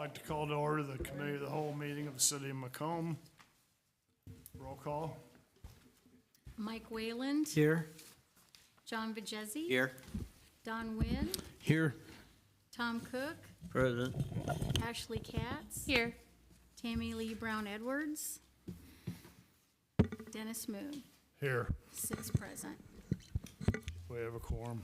I'd like to call to order the committee of the whole meeting of the city of Macomb. Roll call. Mike Wayland. Here. John Vajezi. Here. Don Wynn. Here. Tom Cook. Present. Ashley Katz. Here. Tammy Lee Brown Edwards. Dennis Moon. Here. 6 present. We have a quorum.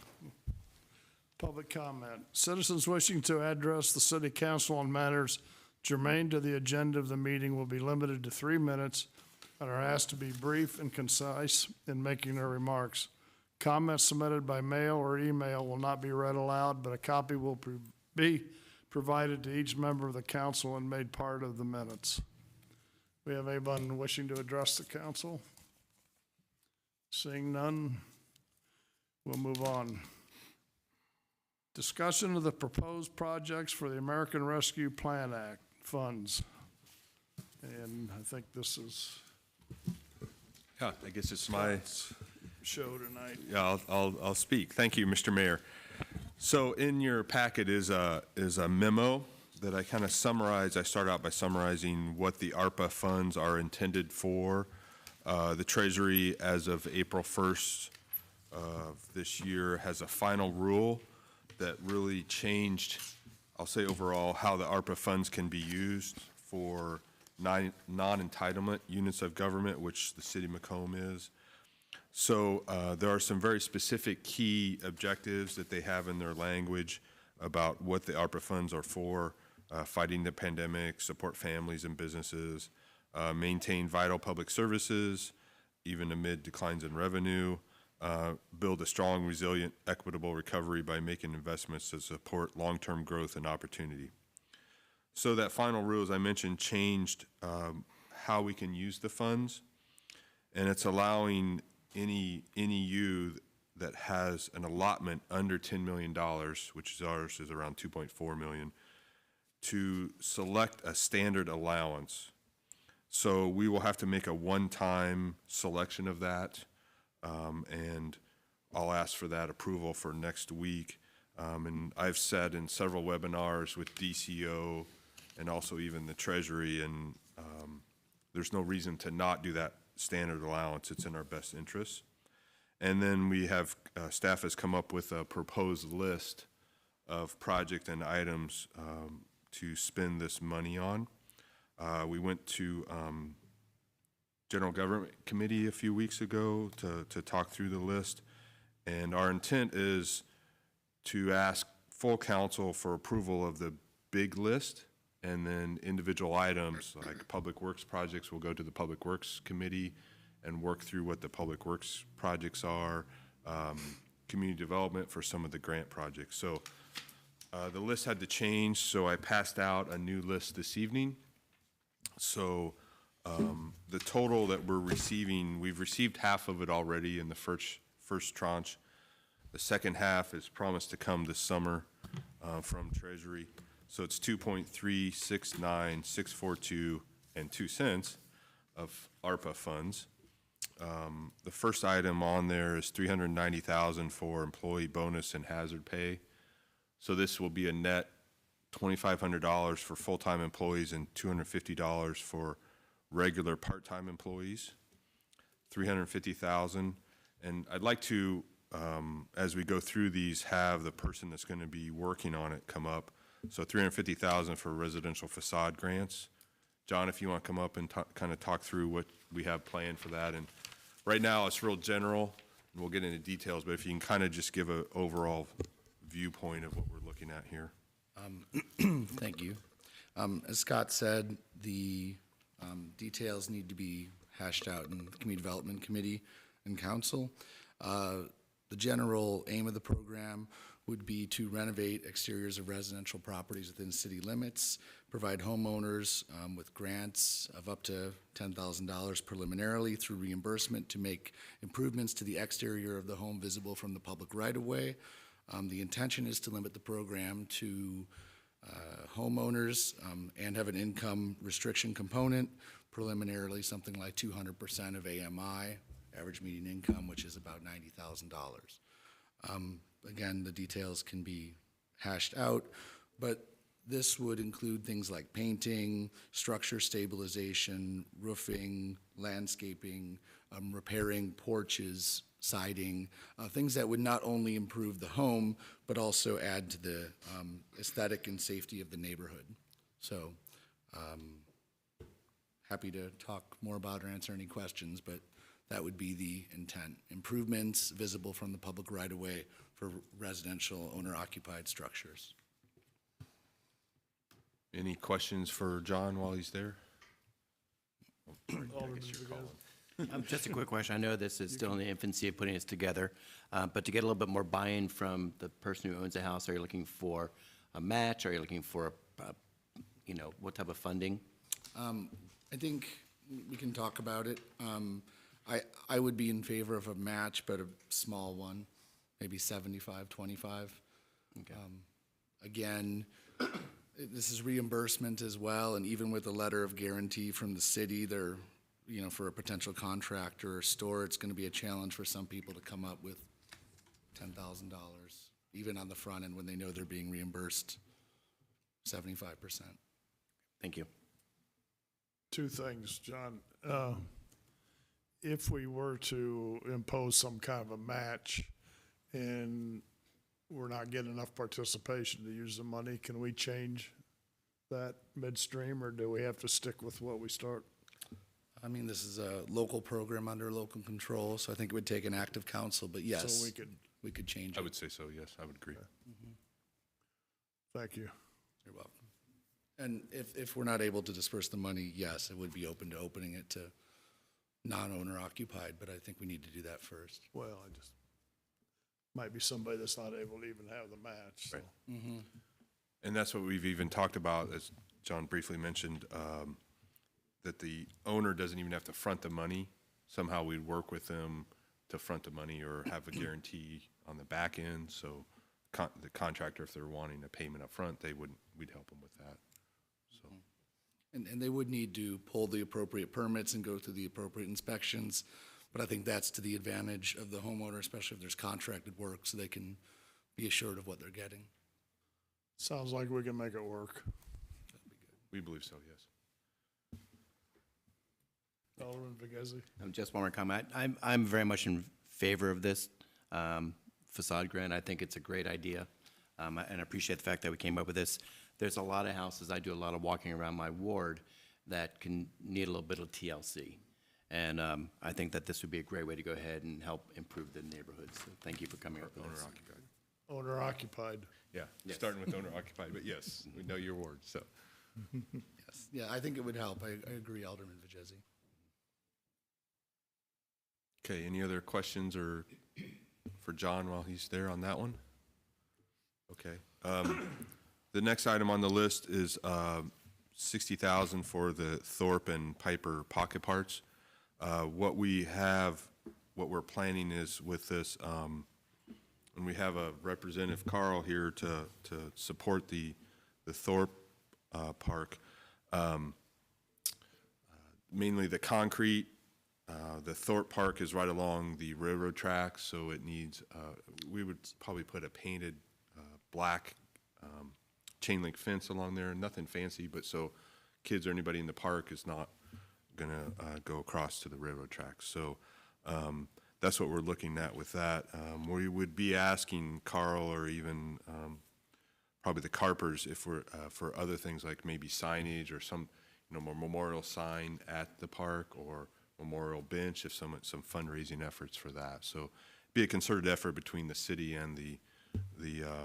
Public comment. Citizens wishing to address the city council on matters germane to the agenda of the meeting will be limited to 3 minutes and are asked to be brief and concise in making their remarks. Comments submitted by mail or email will not be read aloud, but a copy will be provided to each member of the council and made part of the minutes. We have anyone wishing to address the council? Seeing none, we'll move on. Discussion of the proposed projects for the American Rescue Plan Act funds. And I think this is Yeah, I guess it's my, show tonight. yeah, I'll speak. Thank you, Mr. Mayor. So in your packet is a memo that I kind of summarize. I start out by summarizing what the ARPA funds are intended for. The Treasury, as of April 1st of this year, has a final rule that really changed, I'll say overall, how the ARPA funds can be used for non-entitlement units of government, which the city of Macomb is. So there are some very specific key objectives that they have in their language about what the ARPA funds are for: fighting the pandemic, support families and businesses, maintain vital public services, even amid declines in revenue, build a strong, resilient, equitable recovery by making investments to support long-term growth and opportunity. So that final rule, as I mentioned, changed how we can use the funds, and it's allowing any NEU that has an allotment under $10 million, which is ours is around 2.4 million, to select a standard allowance. So we will have to make a one-time selection of that, and I'll ask for that approval for next week. And I've said in several webinars with DCO and also even the Treasury, and there's no reason to not do that standard allowance. It's in our best interest. And then we have, staff has come up with a proposed list of project and items to spend this money on. We went to General Government Committee a few weeks ago to talk through the list, and our intent is to ask full council for approval of the big list, and then individual items like public works projects will go to the Public Works Committee and work through what the public works projects are, community development for some of the grant projects. So the list had to change, so I passed out a new list this evening. So the total that we're receiving, we've received half of it already in the first tranche. The second half is promised to come this summer from Treasury. So it's 2.369642 and 2 cents of ARPA funds. The first item on there is $390,000 for employee bonus and hazard pay. So this will be a net $2,500 for full-time employees and $250 for regular part-time employees, $350,000. And I'd like to, as we go through these, have the person that's going to be working on it come up. So $350,000 for residential facade grants. John, if you want to come up and kind of talk through what we have planned for that. And right now it's real general, and we'll get into details, but if you can kind of just give an overall viewpoint of what we're looking at here. Thank you. As Scott said, the details need to be hashed out in the Community Development Committee and Council. The general aim of the program would be to renovate exteriors of residential properties within city limits, provide homeowners with grants of up to $10,000 preliminarily through reimbursement to make improvements to the exterior of the home visible from the public right-of-way. The intention is to limit the program to homeowners and have an income restriction component, preliminarily something like 200% of AMI, average median income, which is about $90,000. Again, the details can be hashed out, but This would include things like painting, structure stabilization, roofing, landscaping, repairing porches, siding, things that would not only improve the home, but also add to the aesthetic and safety of the neighborhood. So, happy to talk more about or answer any questions, but that would be the intent. Improvements visible from the public right-of-way for residential owner-occupied structures. Any questions for John while he's there? Alderman Vigazzi. Just a quick question. I know this is still in the infancy of putting this together, but to get a little bit more buy-in from the person who owns the house, are you looking for a match? Are you looking for, what type of funding? I think we can talk about it. I would be in favor of a match, but a small one, maybe 75, 25. Okay. Again, this is reimbursement as well, and even with a letter of guarantee from the city, they're, for a potential contractor or store, it's gonna be a challenge for some people to come up with $10,000, even on the front end when they know they're being reimbursed 75%. Thank you. Two things, John. If we were to impose some kind of a match and we're not getting enough participation to use the money, can we change that midstream, or do we have to stick with what we start? I mean, this is a local program under local control, so I think it would take an active council, but yes, So we could change it. I would say so, yes, I would agree. Thank you. You're welcome. And if we're not able to disperse the money, yes, it would be open to opening it to non-owner occupied, but I think we need to do that first. Well, might be somebody that's not able to even have the match, so. Right. And that's what we've even talked about, as John briefly mentioned, that the owner doesn't even have to front the money. Somehow we'd work with them to front the money or have a guarantee on the back end. So the contractor, if they're wanting a payment up front, we'd help them with that. So, And they would need to pull the appropriate permits and go through the appropriate inspections, but I think that's to the advantage of the homeowner, especially if there's contracted work, so they can be assured of what they're getting. Sounds like we can make it work. we believe so, yes. Alderman Vigazzi. Just one more comment. I'm very much in favor of this facade grant. I think it's a great idea, and I appreciate the fact that we came up with this. There's a lot of houses, I do a lot of walking around my ward, that can need a little bit of TLC. And I think that this would be a great way to go ahead and help improve the neighborhood. So thank you for coming up with this. Owner-occupied. Owner-occupied. Yeah, Yes. starting with owner-occupied, but yes, we know your ward, so. Yes, yeah, I think it would help. I agree, Alderman Vigazzi. Okay, any other questions or for John while he's there on that one? Okay. The next item on the list is $60,000 for the Thorpe and Piper pocket parts. What we're planning is with this, and we have a Representative Carl here to support the Thorpe Park. Mainly the concrete. The Thorpe Park is right along the railroad tracks, so it needs, we would probably put a painted black chain link fence along there, nothing fancy, but so kids or anybody in the park is not gonna go across to the railroad tracks. So that's what we're looking at with that. We would be asking Carl or even probably the Carpers if we're, for other things like maybe signage or some, more memorial sign at the park or memorial bench, if some fundraising efforts for that. So be a concerted effort between the city and the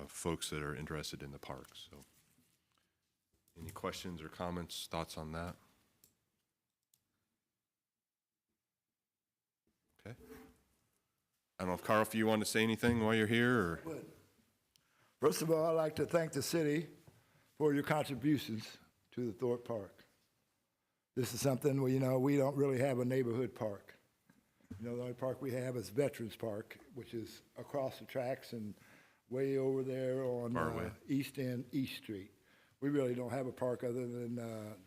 folks that are interested in the park. So any questions or comments, thoughts on that? Okay. I don't know if Carl, if you want to say anything while you're here, or First of all, I'd like to thank the city for your contributions to the Thorpe Park. This is something we don't really have a neighborhood park. The only park we have is Veterans Park, which is across the tracks and way over there on East Street. We really don't have a park other than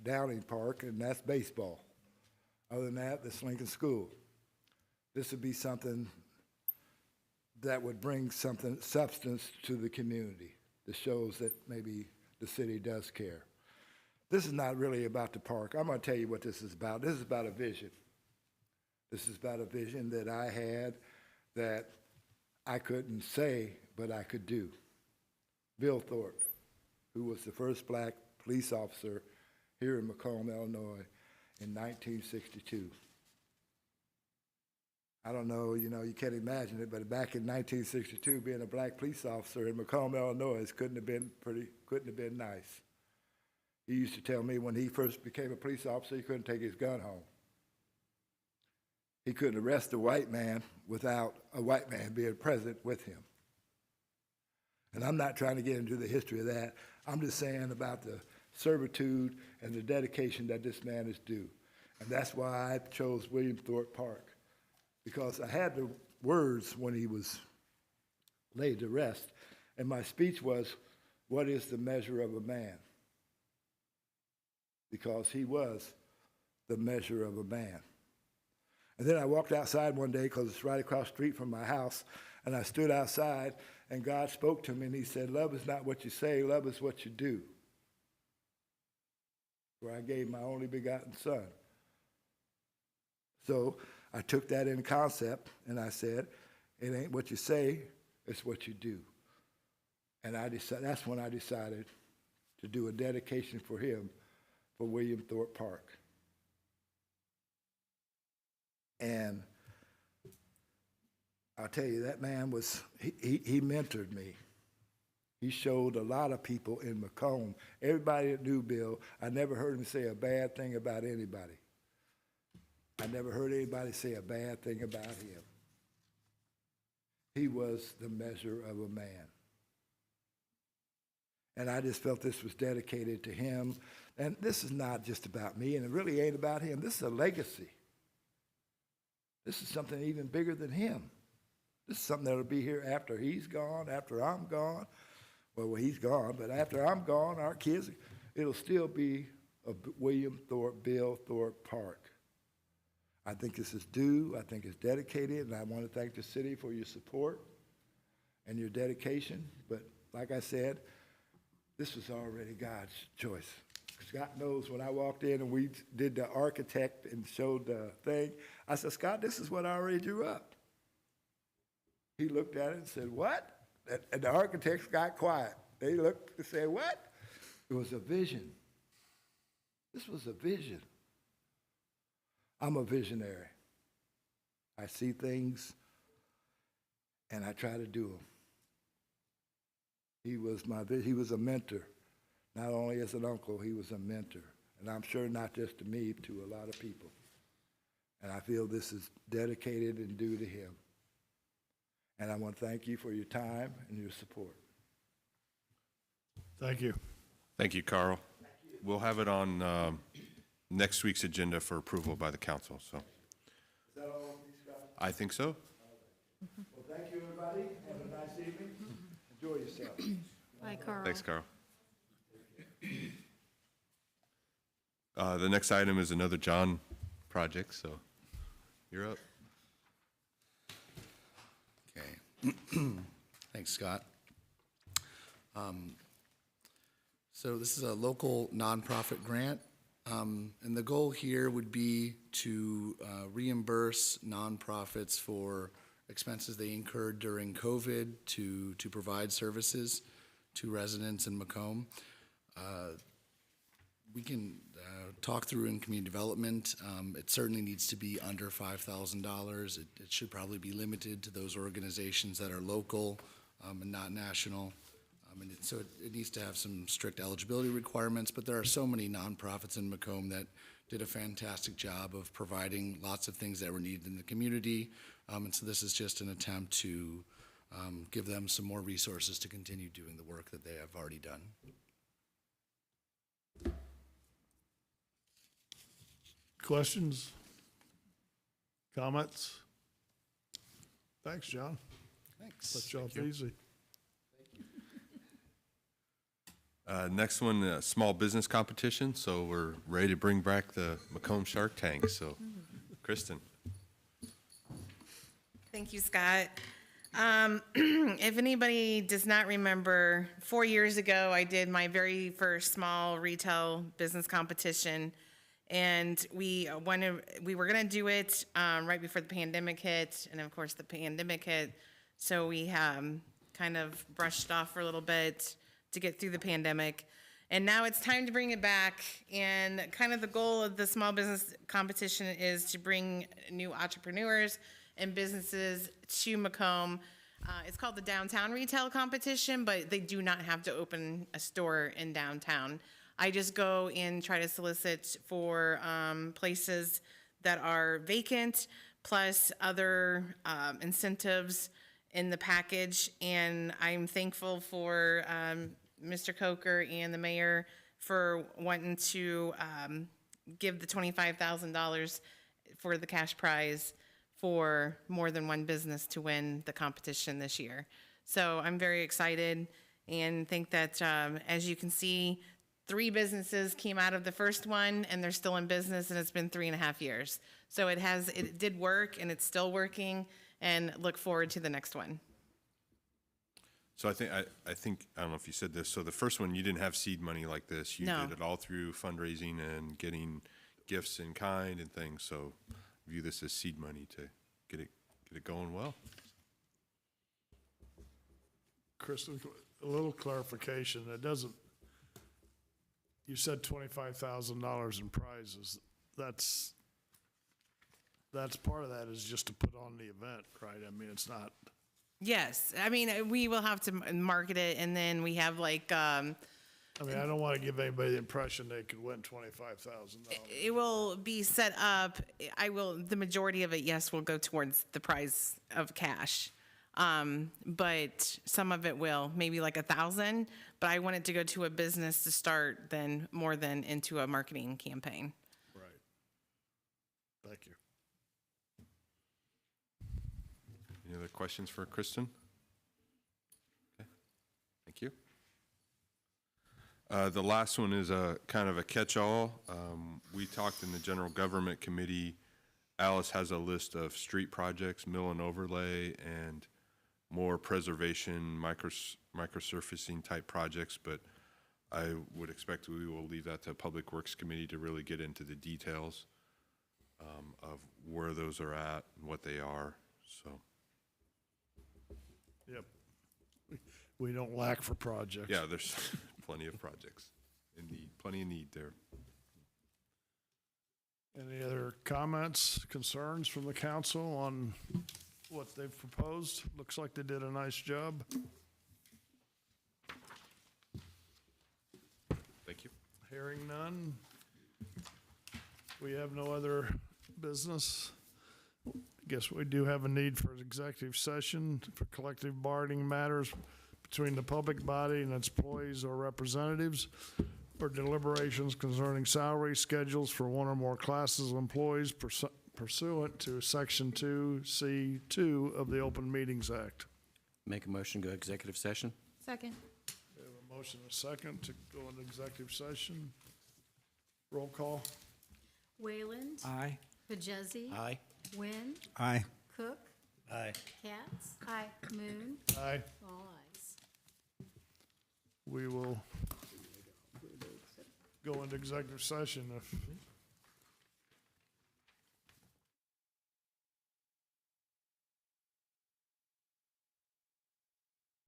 Downing Park, and that's baseball. Other than that, it's Lincoln School. This would be something that would bring substance to the community that shows that maybe the city does care. This is not really about the park. I'm going to tell you what this is about. This is about a vision. This is about a vision that I had that I couldn't say, but I could do. Billthorpe, who was the first black police officer here in Macomb, Illinois, in 1962. I don't know, you know, you can't imagine it, but back in 1962, being a black police officer in Macomb, Illinois, couldn't have been nice. He used to tell me when he first became a police officer, he couldn't take his gun home. He couldn't arrest a white man without a white man being present with him. And I'm not trying to get into the history of that. I'm just saying about the servitude and the dedication that this man is due. And that's why I chose Billthorpe Park, because I had the words when he was laid to rest, and my speech was, "What is the measure of a man?" Because he was the measure of a man. And then I walked outside one day, because it's right across the street from my house, and I stood outside, and God spoke to me, and he said, "Love is not what you say, love is what you do." Where I gave my only begotten son. So I took that in concept, and I said, it ain't what you say, it's what you do. And that's when I decided to do a dedication for him for Billthorpe Park. And I'll tell you, that man was, he mentored me. He showed a lot of people in Macomb, everybody that knew Bill, I never heard him say a bad thing about anybody. I never heard anybody say a bad thing about him. He was the measure of a man. And I just felt this was dedicated to him. And this is not just about me, and it really ain't about him. This is a legacy. This is something even bigger than him. This is something that'll be here after he's gone, after I'm gone. Well, he's gone, but after I'm gone, our kids, it'll still be a Billthorpe Park. I think this is due, I think it's dedicated, and I want to thank the city for your support and your dedication. But like I said, this was already God's choice. Scott knows when I walked in and we did the architect and showed the thing, I said, "Scott, this is what I already drew up." He looked at it and said, "What?" And the architects got quiet. They looked and said, "What?" It was a vision. This was a vision. I'm a visionary. I see things and I try to do them. He was a mentor. Not only as an uncle, he was a mentor. And I'm sure not just to me, to a lot of people. And I feel this is dedicated and due to him. And I want to thank you for your time and your support. Thank you. Thank you, Carl. We'll have it on next week's agenda for approval by the council, so. Is that all, Scott? I think so. Well, thank you, everybody. Have a nice evening. Enjoy yourself. Bye, Carl. Thanks, Carl. The next item is another John project, so you're up. Okay. Thanks, Scott. So this is a local nonprofit grant, and the goal here would be to reimburse nonprofits for expenses they incurred during COVID to provide services to residents in Macomb. We can talk through in community development. It certainly needs to be under $5,000. It should probably be limited to those organizations that are local and not national. So it needs to have some strict eligibility requirements, but there are so many nonprofits in Macomb that did a fantastic job of providing lots of things that were needed in the community. And so this is just an attempt to give them some more resources to continue doing the work that they have already done. Questions? Comments? Thanks, John. Thanks. Let you off easy. Next one, small business competition, so we're ready to bring back the Macomb Shark Tank, so Kristen. Thank you, Scott. If anybody does not remember, 4 years ago, I did my very first small retail business competition. And we were gonna do it right before the pandemic hit, and of course the pandemic hit. So we kind of brushed off for a little bit to get through the pandemic. And now it's time to bring it back. And kind of the goal of the small business competition is to bring new entrepreneurs and businesses to Macomb. It's called the Downtown Retail Competition, but they do not have to open a store in downtown. I just go and try to solicit for places that are vacant, plus other incentives in the package. And I'm thankful for Mr. Coker and the mayor for wanting to give the $25,000 for the cash prize for more than one business to win the competition this year. So I'm very excited and think that, as you can see, 3 businesses came out of the first one and they're still in business, and it's been 3.5 years. So it did work and it's still working, and look forward to the next one. So I think, I don't know if you said this, so the first one, you didn't have seed money like this. You No. did it all through fundraising and getting gifts in kind and things, so view this as seed money to get it going well. Kristen, a little clarification. It doesn't, you said $25,000 in prizes. That's part of that is just to put on the event, right? I mean, it's not. Yes, I mean, we will have to market it, and then we have like, I mean, I don't want to give anybody the impression they could win $25,000. it will be set up. The majority of it, yes, will go towards the prize of cash. But some of it will, maybe like 1,000, but I want it to go to a business to start then more than into a marketing campaign. Right. Thank you. Any other questions for Kristen? Okay, thank you. The last one is a kind of a catch-all. We talked in the General Government Committee. Alice has a list of street projects, mill and overlay, and more preservation, microsurfacing type projects, but I would expect we will leave that to Public Works Committee to really get into the details of where those are at and what they are, so. Yep. We don't lack for projects. Yeah, there's plenty of projects, indeed, plenty of need there. Any other comments, concerns from the council on what they've proposed? Looks like they did a nice job. Thank you. Hearing none. We have no other business. Guess we do have a need for an executive session for collective bargaining matters between the public body and its employees or representatives, or deliberations concerning salary schedules for one or more classes of employees pursuant to Section 2C2 of the Open Meetings Act. Make a motion, go executive session? Second. We have a motion and a second to go into executive session. Roll call. Wayland. Aye. Pajesi. Aye. Wynn. Aye. Cook. Aye. Katz. Aye. Moon. Aye. All ayes. We will go into executive session if